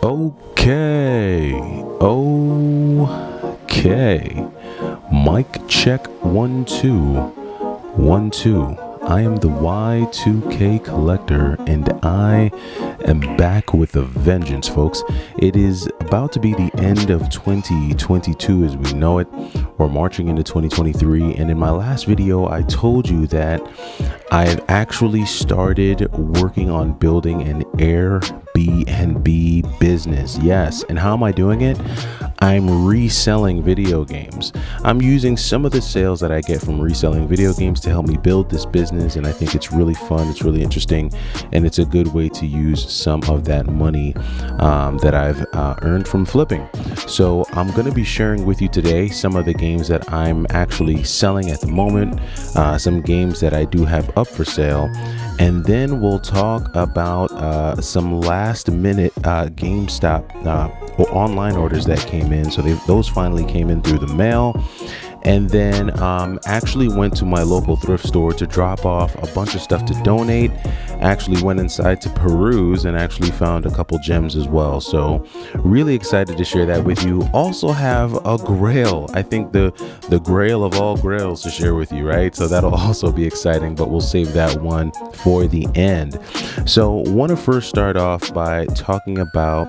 Okay. Mic check 1 2 1 2. I am the Y2K collector and I am back with a vengeance, folks. It is about to be the end of 2022 as we know it. We're marching into 2023, and in my last video I told you that I've actually started working on building an Airbnb business. Yes, and how am I doing it? I'm reselling video games. I'm using some of the sales that I get from reselling video games to help me build this business, and I think it's really fun, it's really interesting, and it's a good way to use some of that money that I've earned from flipping. So I'm going to be sharing with you today some of the games that I'm actually selling at the moment, some games that I do have up for sale, and then we'll talk about some last minute GameStop or online orders that came in. So those finally came in through the mail, and then actually went to my local thrift store to drop off a bunch of stuff to donate. Actually went inside to peruse and actually found a couple gems as well. So really excited to share that with you. Also have a grail, I think the grail of all grails to share with you, right? So that'll also be exciting, but we'll save that one for the end. So want to first start off by talking about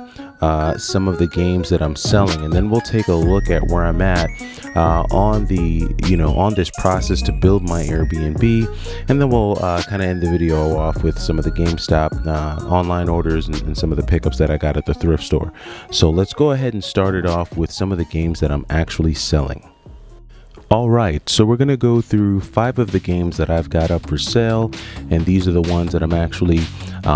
some of the games that I'm selling, and then we'll take a look at where I'm at on this process to build my Airbnb, and then we'll kind of end the video off with some of the GameStop online orders and some of the pickups that I got at the thrift store. So let's go ahead and start it off with some of the games that I'm actually selling. All right, so we're going to go through 5 of the games that I've got up for sale, and these are the ones that I'm actually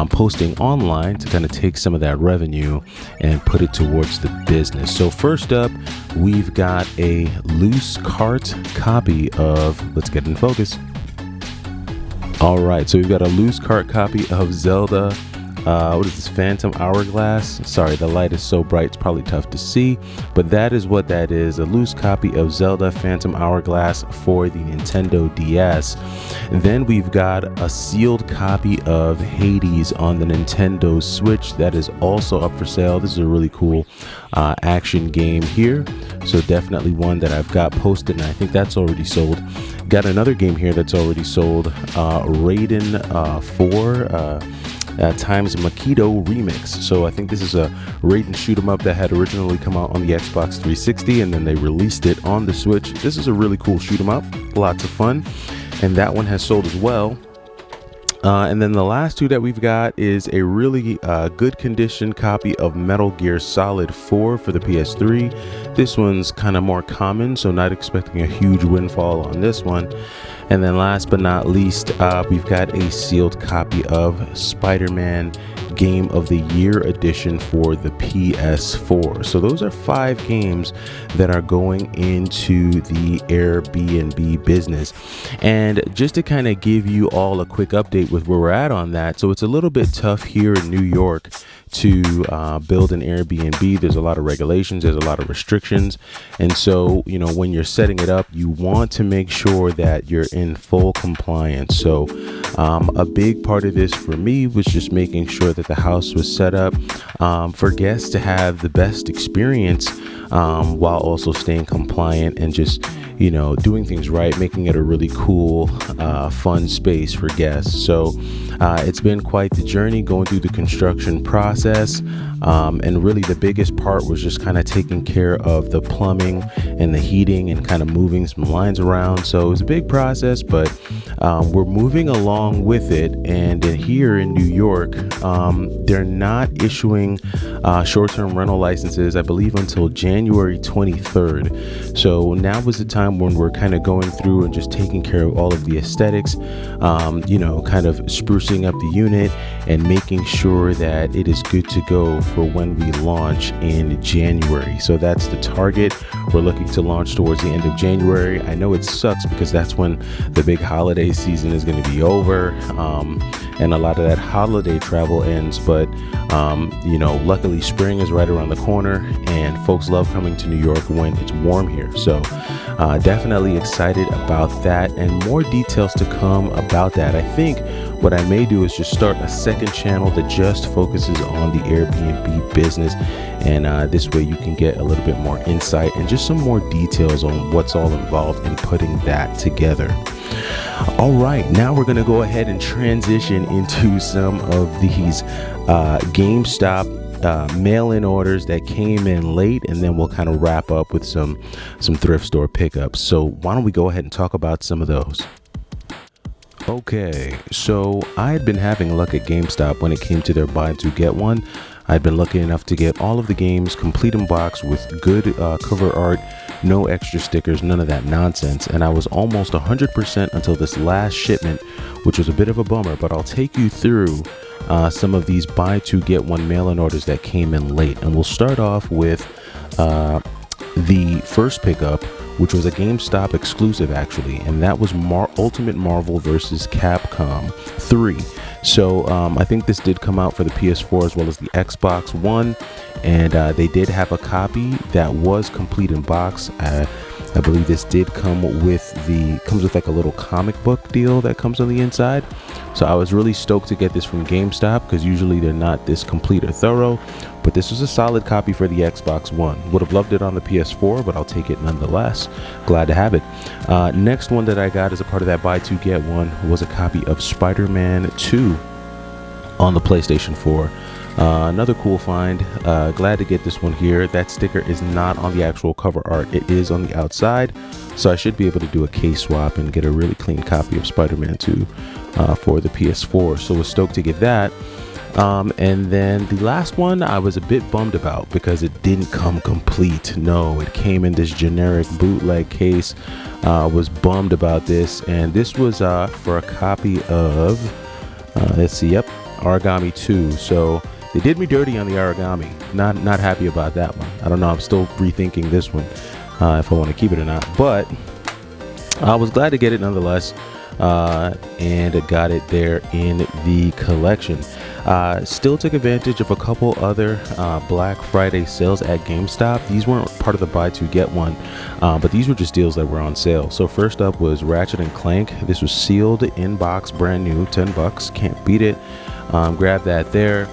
posting online to kind of take some of that revenue and put it towards the business. So first up, we've got a loose cart copy of, let's get in focus. All right, so we've got a loose cart copy of Zelda. What is this, Phantom Hourglass? Sorry, the light is so bright it's probably tough to see, but that is what that is, a loose copy of Zelda Phantom Hourglass for the Nintendo DS. Then we've got a sealed copy of Hades on the Nintendo Switch that is also up for sale. This is a really cool action game here, so definitely one that I've got posted, and I think that's already sold. Got another game here that's already sold, Raiden 4 times Makito remix. So I think this is a Raiden shoot 'em up that had originally come out on the Xbox 360, and then they released it on the Switch. This is a really cool shoot 'em up, lots of fun, and that one has sold as well. And then the last 2 that we've got is a really good condition copy of Metal Gear Solid 4 for the PS3. This one's kind of more common, so not expecting a huge windfall on this one. And then last but not least, we've got a sealed copy of Spider-Man Game of the Year edition for the PS4. So those are 5 games that are going into the Airbnb business. And just to kind of give you all a quick update with where we're at on that, so it's a little bit tough here in New York to build an Airbnb. There's a lot of regulations, there's a lot of restrictions, and so when you're setting it up, you want to make sure that you're in full compliance. So a big part of this for me was just making sure that the house was set up for guests to have the best experience while also staying compliant and just doing things right, making it a really cool, fun space for guests. So it's been quite the journey going through the construction process. And really the biggest part was just kind of taking care of the plumbing and the heating and kind of moving some lines around. So it was a big process, but we're moving along with it. And here in New York, they're not issuing short-term rental licenses, I believe, until January 23rd. So now was the time when we're kind of going through and just taking care of all of the aesthetics, kind of sprucing up the unit and making sure that it is good to go for when we launch in January. So that's the target. We're looking to launch towards the end of January. I know it sucks because that's when the big holiday season is going to be over, and a lot of that holiday travel ends, but luckily spring is right around the corner and folks love coming to New York when it's warm here. So Definitely excited about that, and more details to come about that. I think what I may do is just start a second channel that just focuses on the Airbnb business, and this way you can get a little bit more insight and just some more details on what's all involved in putting that together. All right, now we're going to go ahead and transition into some of these GameStop mail-in orders that came in late, and then we'll kind of wrap up with some thrift store pickups. So why don't we go ahead and talk about some of those? Okay, so I had been having luck at GameStop when it came to their buy two get one. I'd been lucky enough to get all of the games complete in box with good cover art, no extra stickers, none of that nonsense, and I was almost 100% until this last shipment, which was a bit of a bummer, but I'll take you through some of these buy two get one mail-in orders that came in late. And we'll start off with the first pickup, which was a GameStop exclusive actually, and that was Ultimate Marvel vs. Capcom 3. So I think this did come out for the PS4 as well as the Xbox One, and they did have a copy that was complete in box. I believe this did come with comes with like a little comic book deal that comes on the inside. So I was really stoked to get this from GameStop because usually they're not this complete or thorough, but this was a solid copy for the Xbox One. Would have loved it on the PS4, but I'll take it nonetheless. Glad to have it. Next one that I got as a part of that buy two get one was a copy of Spider-Man 2 on the PlayStation 4. Another cool find. Glad to get this one here. That sticker is not on the actual cover art, it is on the outside, so I should be able to do a case swap and get a really clean copy of Spider-Man 2 for the PS4. So we're stoked to get that. And then the last one I was a bit bummed about because it didn't come complete. No, it came in this generic bootleg case. Was bummed about this, and this was for a copy of let's see, yep, Origami 2. So they did me dirty on the Origami. Not happy about that one. I don't know, I'm still rethinking this one if I want to keep it or not, but I was glad to get it nonetheless, and I got it there in the collection. Still took advantage of a couple other Black Friday sales at GameStop. These weren't part of the buy two get one, but these were just deals that were on sale. So first up was Ratchet and Clank. This was sealed in box, brand new, $10. Can't beat it. Grab that there.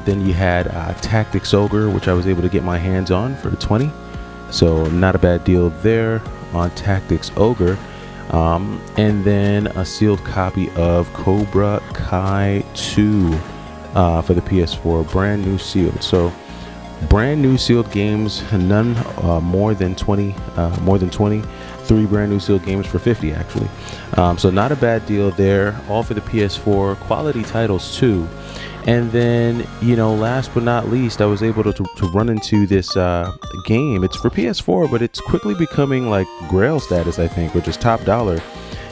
Then you had Tactics Ogre, which I was able to get my hands on for 20. So not a bad deal there on Tactics Ogre. And then a sealed copy of Cobra Kai 2 for the PS4, brand new sealed. So brand new sealed games, none more than 20, 3 brand new sealed games for 50 actually. So not a bad deal there, all for the PS4, quality titles too. And then, you know, last but not least, I was able to run into this game. It's for PS4, but it's quickly becoming like Grail status, I think, which is top dollar.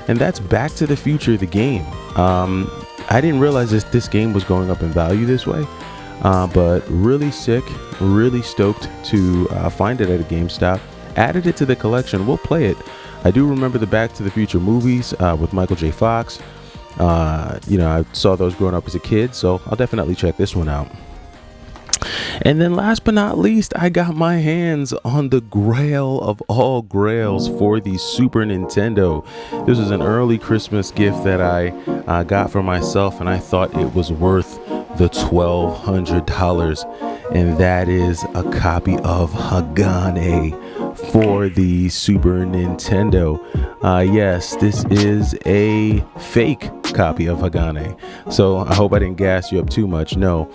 And that's Back to the Future, the game. I didn't realize this game was going up in value this way, but really sick, really stoked to find it at a GameStop. Added it to the collection. We'll play it. I do remember the Back to the Future movies with Michael J. Fox. You know, I saw those growing up as a kid, so I'll definitely check this one out. And then last but not least, I got my hands on the grail of all grails for the Super Nintendo. This was an early Christmas gift that I got for myself, and I thought it was worth the $1,200, and that is a copy of Hagane for the Super Nintendo. Yes, this is a fake copy of Hagane, so I hope I didn't gas you up too much. No,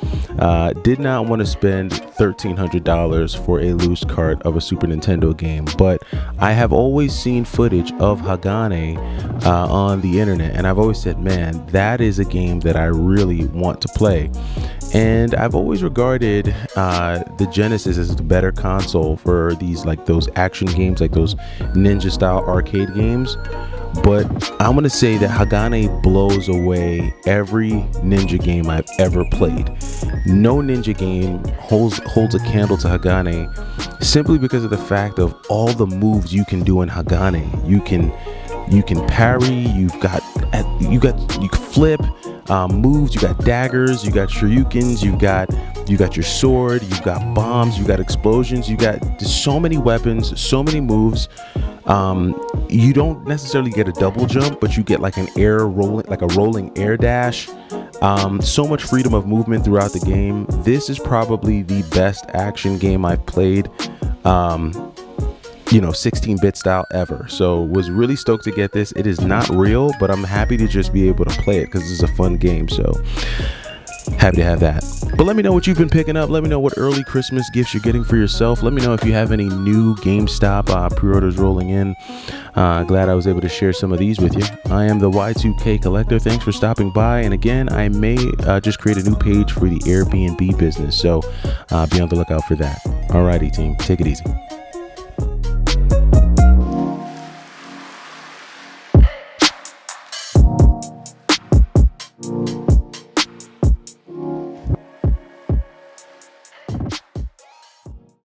did not want to spend $1,300 for a loose cart of a Super Nintendo game, but I have always seen footage of Hagane on the internet, and I've always said, man, that is a game that I really want to play. And I've always regarded the Genesis as the better console for these, like those action games, like those ninja style arcade games. But I'm going to say that Hagane blows away every ninja game I've ever played. No ninja game holds a candle to Hagane, simply because of the fact of all the moves you can do in Hagane. You can parry, you can flip, moves, you got daggers, you got shurikens, you got your sword, you got bombs, you got explosions, you got so many weapons, so many moves. You don't necessarily get a double jump, but you get like an air rolling, like a rolling air dash. So much freedom of movement throughout the game. This is probably the best action game I've played, 16-bit style ever. So was really stoked to get this. It is not real, but I'm happy to just be able to play it because this is a fun game. So happy to have that. But let me know what you've been picking up. Let me know what early Christmas gifts you're getting for yourself. Let me know if you have any new GameStop pre-orders rolling in. Glad I was able to share some of these with you. I am the Y2K Collector. Thanks for stopping by. And again, I may just create a new page for the Airbnb business. So be on the lookout for that. Alrighty, team. Take it easy.